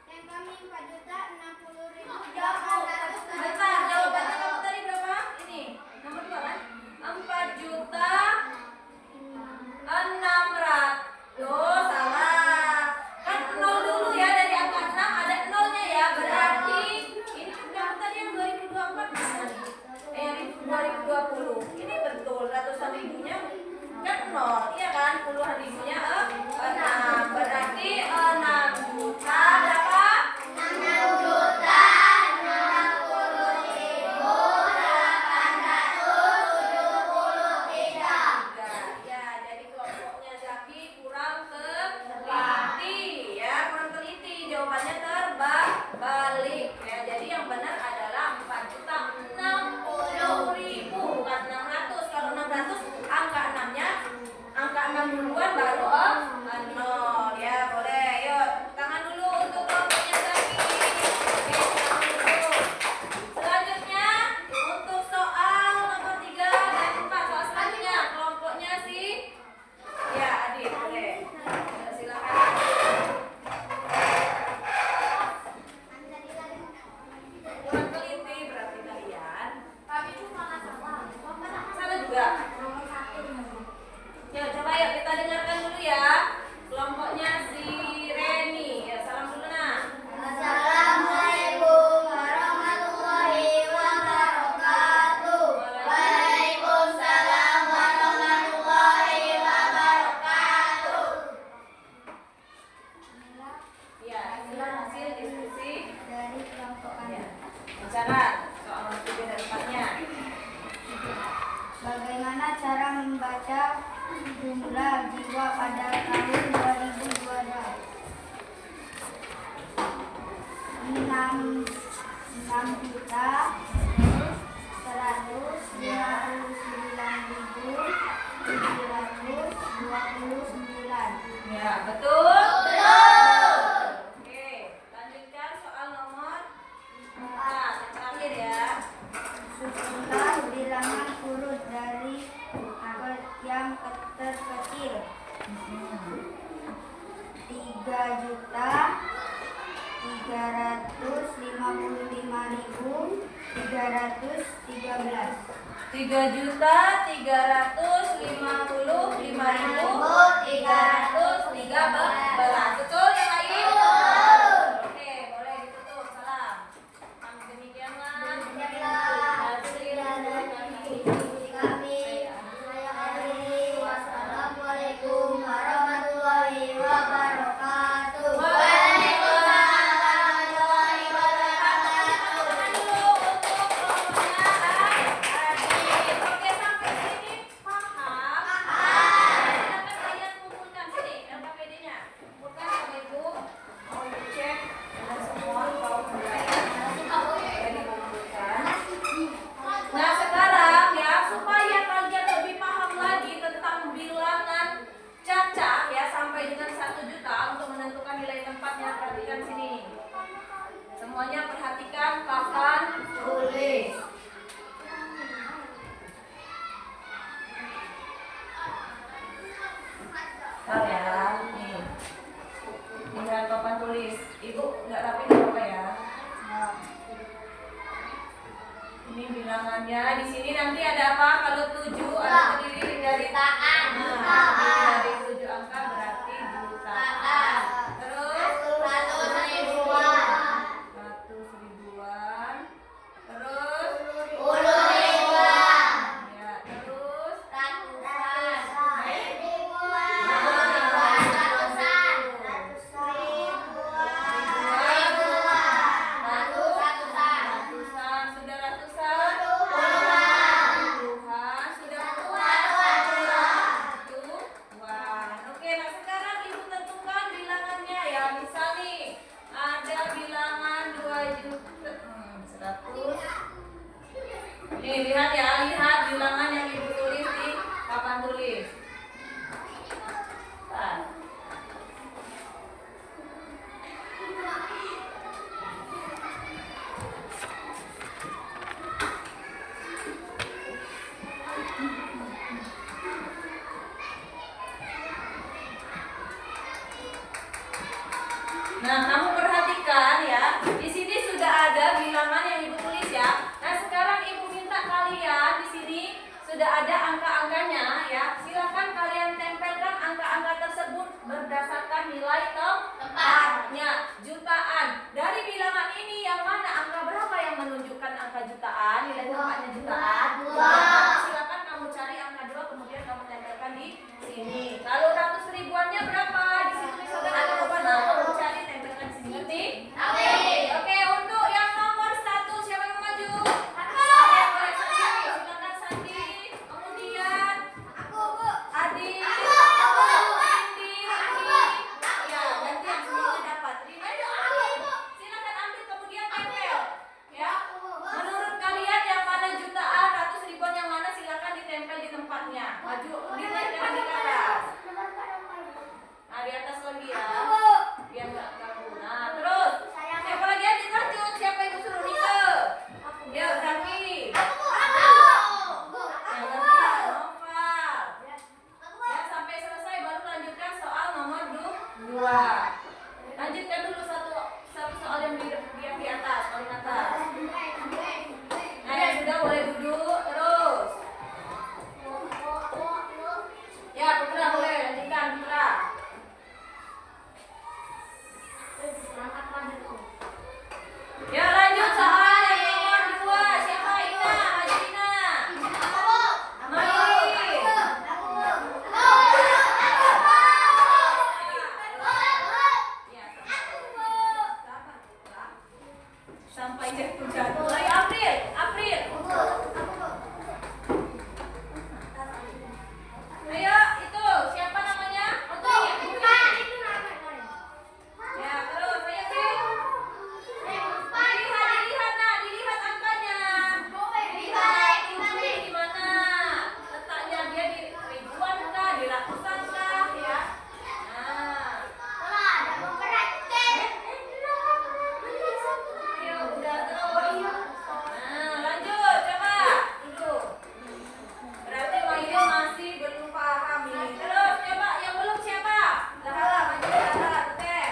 Speaker 2: Yang kami 4.060.873.
Speaker 1: Bentar, jawabannya kamu tadi berapa? Ini, nomor 2 kan? 4.600.000. Oh, salah. Kan 0 dulu ya, dari angka 6 ada 0-nya ya. Berarti ini kamu tadi yang 2024 kan? 2020. Ini betul, ratusan ribunya kan 0. Iya kan? Puluhan ribunya 6. Berarti 6 juta berapa?
Speaker 2: 6.600.873.
Speaker 1: Ya, jadi kelompoknya Zaki kurang teliti ya, kurang teliti. Jawabannya terbalik ya. Jadi yang benar adalah 4.060.000, bukan 600. Kalau 600 angka 6-nya, angka 6 duluan baru 0 ya. Boleh. Yuk, tepuk tangan dulu untuk kelompoknya Zaki. Oke, tangan dulu. Selanjutnya untuk soal nomor 3 dan 4. Soal selanjutnya kelompoknya si ya Adit, boleh. Silakan. Kurang teliti berarti kalian. Salah juga. Ya, coba yuk kita dengarkan dulu ya. Kelompoknya si Reni. Ya, salam dulu nah.
Speaker 2: Assalamualaikum warahmatullahi wabarakatuh. Waalaikumsalam warahmatullahi wabarakatuh.
Speaker 1: Ya, inilah hasil diskusi
Speaker 2: Dari kelompok
Speaker 1: ya.
Speaker 2: Anda.
Speaker 1: Bicara soal nomor 3 dan 4-nya.
Speaker 2: Bagaimana cara membaca jumlah jiwa pada tahun 2022? 6.729.729.
Speaker 1: Ya, betul? Betul. Oke, lanjutkan soal nomor 4 yang terakhir ya.
Speaker 2: Susunlah bilangan urut dari yang terkecil. 3.355.313.
Speaker 1: 3.355.313. Betul yang lain? Oke, boleh ditutup. Salam. Demikianlah hasil
Speaker 2: Wassalamualaikum warahmatullahi wabarakatuh.
Speaker 1: Oke, sampai sini paham? Silakan kalian kumpulkan sini LKPD-nya. Kumpulkan sama Ibu. Mau Ibu cek ada semua kaum belajar. Jadi kumpulkan. Nah, sekarang ya supaya kalian lebih paham lagi tentang bilangan cacah ya sampai dengan 1 juta untuk menentukan nilai tempatnya, perhatikan sini. Semuanya perhatikan papan tulis. Bentar ya, nih. Tinggal papan tulis. Ibu nggak rapi nggak apa ya? Ini bilangannya. Di sini nanti ada apa? Kalau 7 ada terdiri dari
Speaker 2: Jutaan.
Speaker 1: dari 7 angka berarti jutaan. Terus
Speaker 2: 100 ribuan.
Speaker 1: 100 ribuan. Terus
Speaker 2: 10 ribuan.
Speaker 1: ya, terus
Speaker 2: Ratusan.
Speaker 1: Ribuan.
Speaker 2: Ratusan.
Speaker 1: Ratusan. Sudah ratusan?
Speaker 2: Puluhan.
Speaker 1: Puluhan. Sudah puluhan. Lanjutkan dulu satu soal yang di atas, paling atas. Nah, yang sudah boleh duduk terus. Ya, Putra boleh lanjutkan, Putra. Ya, lanjut soal yang nomor 2. Siapa Ina? Maju Ina. Maju. Ya, sampai jatuh. Ayo April, April. Ayo, itu siapa namanya? Ya, terus ayo sih. Dilihat, nah, dilihat angkanya. Dilihat di mana letaknya, dia di ribuan kah, di ratusan kah, ya? Nah, ayo udah terus. Nah, lanjut, coba duduk. Berarti Wahyu masih belum paham ini. Terus coba yang belum siapa? Lahala, maju Lahala, Teteh.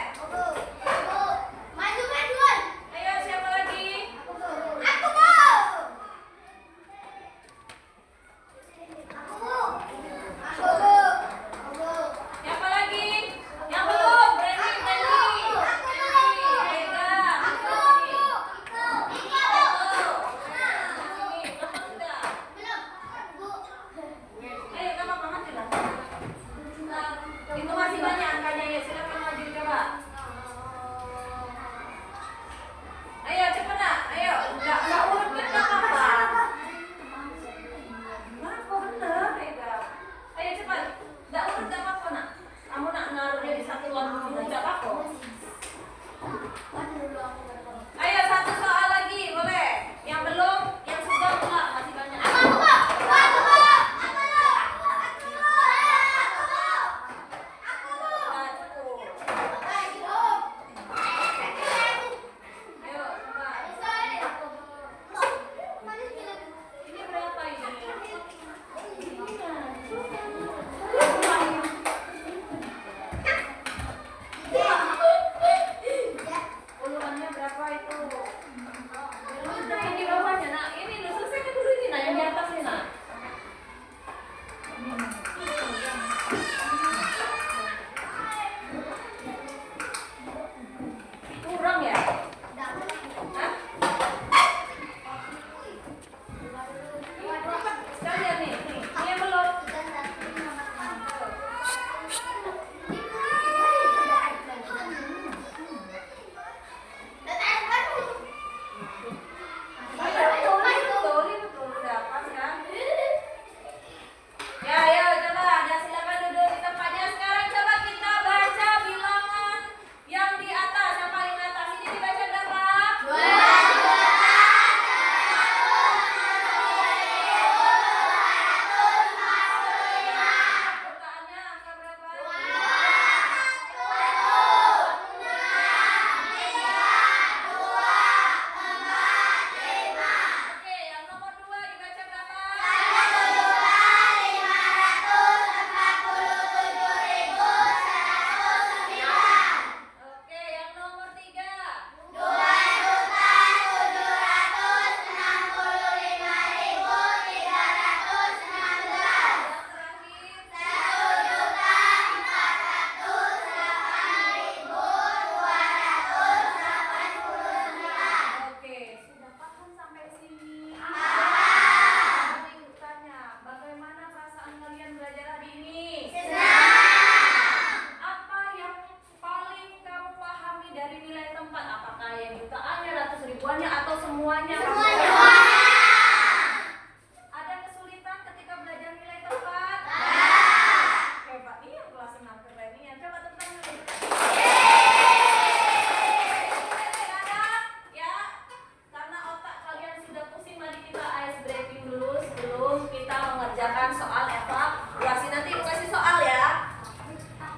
Speaker 1: Ayo siapa lagi? Siapa lagi? Yang belum? Brandy, Rega, ayo kamu maju lah. Itu masih banyak angkanya ya, silakan maju coba. Ayo cepat nak, ayo. Enggak urut kita apa? Kenapa bener, Rega? Ayo cepat. Enggak urut enggak apa-apa nak. Kamu nak naruhnya di satu lampu dulu enggak apa-apa. Ayo satu soal lagi, boleh? Yang belum, yang sudah enggak, masih banyak. Nah, cukup. Ayo, coba. Ini berapa ini? Puluhannya berapa itu? Nah, ini bawahnya, nak. Ini lu selesaikan dulu ini, nak. Yang di atas ini, nak. Kurang ya? Hah? Sekalian nih, nih. Ini yang belum. Betul, dapat kan? Ya, ayo coba, dan silakan duduk di tempatnya. Sekarang coba kita baca bilangan yang di atas, yang paling atas ini dibaca berapa? Pertanyaannya angka berapa? Oke, yang nomor 2 dibaca berapa? Oke, yang nomor 3. Yang terakhir. Oke, sudah paham sampai sini? Jadi tanya, bagaimana perasaan kalian belajar hari ini? Apa yang paling kamu pahami dari nilai tempat? Apakah yang jutaannya, ratus ribuannya, atau semuanya? Ada kesulitan ketika belajar nilai tempat? Hebat nih yang kelas 6, keren nih. Coba tepuk tangan dulu. Ada? Ya, karena otak kalian sudah pusing, mari kita ice breaking dulu sebelum kita mengerjakan soal evaluasi. Nanti aku kasih soal ya.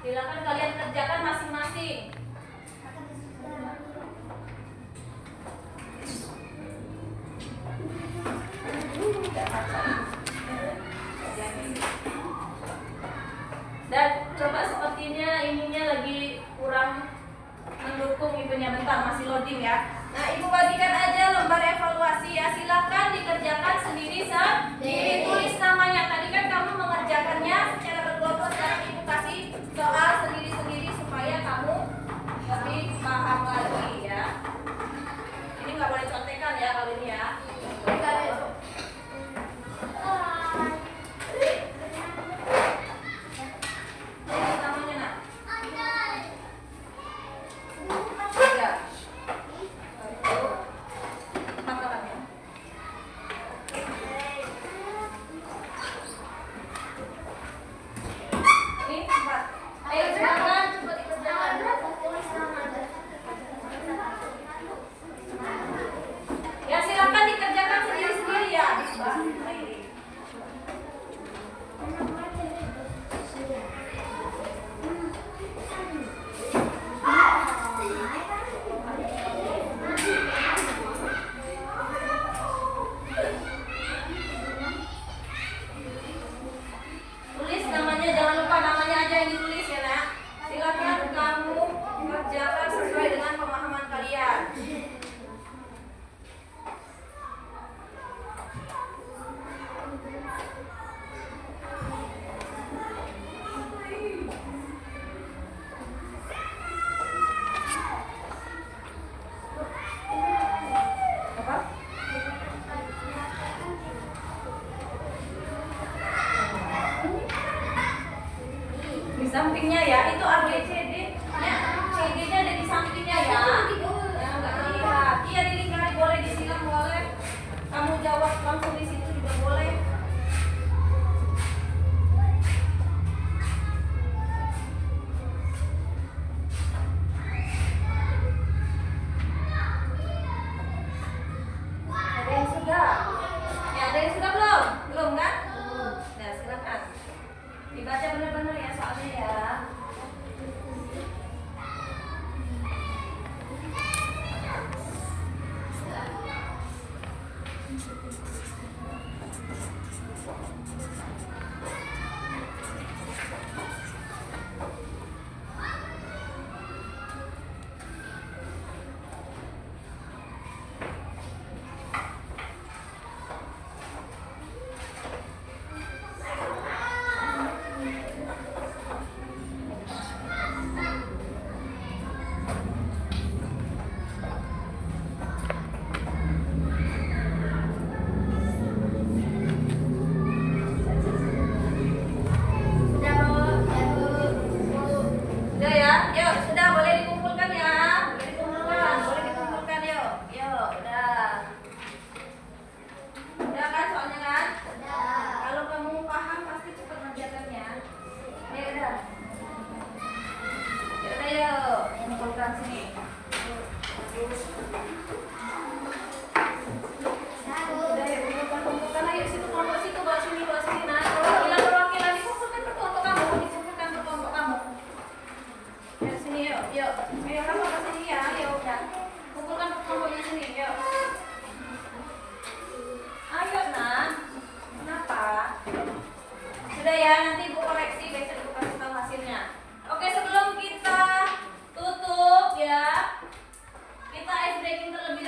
Speaker 1: Silakan kalian kerjakan masing-masing. Dan coba seperti Sepertinya ininya lagi kurang mendukung ibunya. Bentar, masih loading ya. Nah, ibu bagikan aja lembar evaluasi ya. Silakan dikerjakan sendiri sendiri. Tulis namanya. Tadi kan kamu mengerjakannya secara berkelompok. Sekarang ibu kasih soal sendiri-sendiri supaya kamu lebih paham lagi ya. Ini nggak boleh contekan ya kalau ini ya. Namanya nak. Tiga. Makalannya. Ini 4. Ayo silakan coba dikerjakan. Ya silakan dikerjakan sendiri-sendiri ya. Tulis namanya, jangan lupa namanya aja yang ditulis ya nak. Silakan kamu kerjakan sesuai dengan pemahaman kalian. Apa? Di sampingnya ya, itu ABCD nya, CD-nya ada di sampingnya ya. Ya nggak dilihat. Iya dilihat, boleh disilang boleh. Kamu jawab langsung di situ juga boleh. Ada yang sudah? Ya ada yang sudah belum? Belum kan? Nah silakan. Dibaca benar-benar ya soalnya ya. Sudah ya? Yuk, sudah boleh dikumpulkan ya. Boleh dikumpulkan, yuk. Yuk, udah. Udah kan soalnya kan? Kalau kamu paham pasti cepat mengerjakannya. Ya udah. Ya udah yuk, kumpulkan sini. Udah ya, kumpulkan ayo situ kelompok situ, bawa sini. Nah, perwakilan dikumpulkan ke kelompok kamu, Ya sini yuk. Ayo kamu ke sini ya, yuk udah. Kumpulkan ke kelompoknya sini, yuk. Ayo nak. Kenapa? Sudah ya, nanti ibu koreksi, besok ibu kasih tahu hasilnya. Oke, sebelum kita tutup ya, kita ice breaking terlebih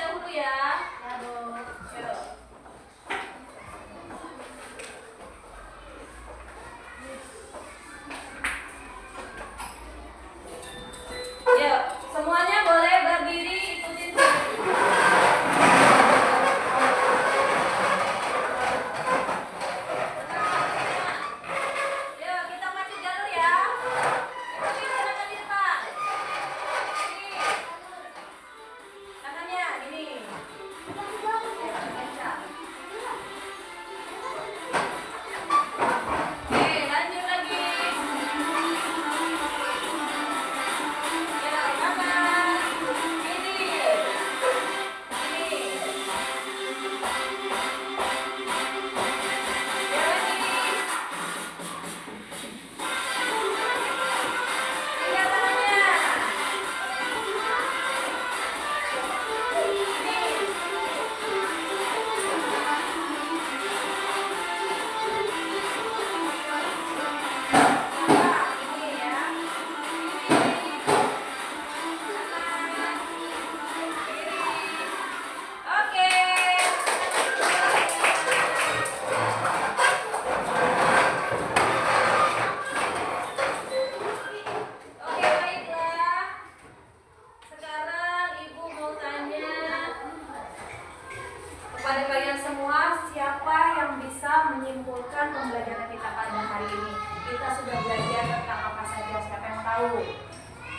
Speaker 1: tahu?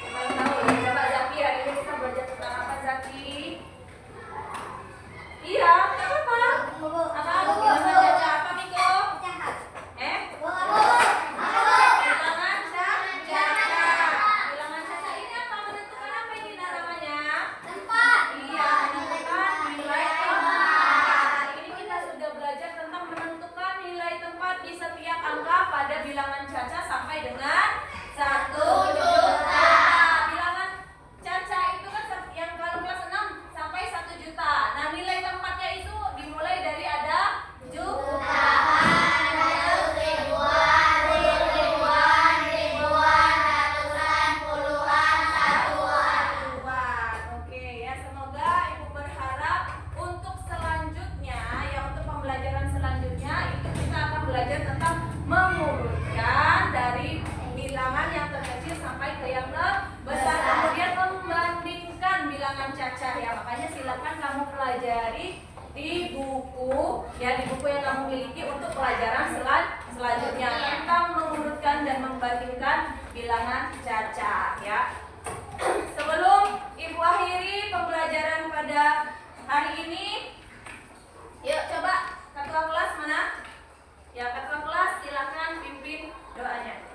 Speaker 1: Siapa yang tahu? Coba Zaki, hari ini kita belajar tentang apa Zaki? Iya, nggak apa-apa. Apa? Bilangan caca apa Miko? Bilangan caca. Bilangan caca ini apa? Menentukan apa ini namanya? Iya, menentukan nilai tempat. Hari ini kita sudah belajar tentang menentukan nilai tempat di setiap angka pada bilangan caca sampai dengan 1 juta. Bilangan caca itu kan yang kalau kelas 6 sampai 1 juta. Nah, nilai tempatnya itu dimulai dari ada jutaan, ribuan, ratusan, puluhan, satuan. Oke ya, semoga Ibu berharap untuk selanjutnya ya, untuk pembelajaran selanjutnya itu kita akan belajar tentang mengurutkan dari bilangan yang terkecil sampai ke yang terbesar, kemudian membandingkan bilangan caca ya. Makanya silakan kamu pelajari di buku ya, di buku yang kamu miliki untuk pelajaran selanjutnya tentang mengurutkan dan membandingkan bilangan caca ya. Sebelum Ibu akhiri pembelajaran pada hari ini, yuk coba ketua kelas mana? Ya, ketua kelas silakan pimpin doanya.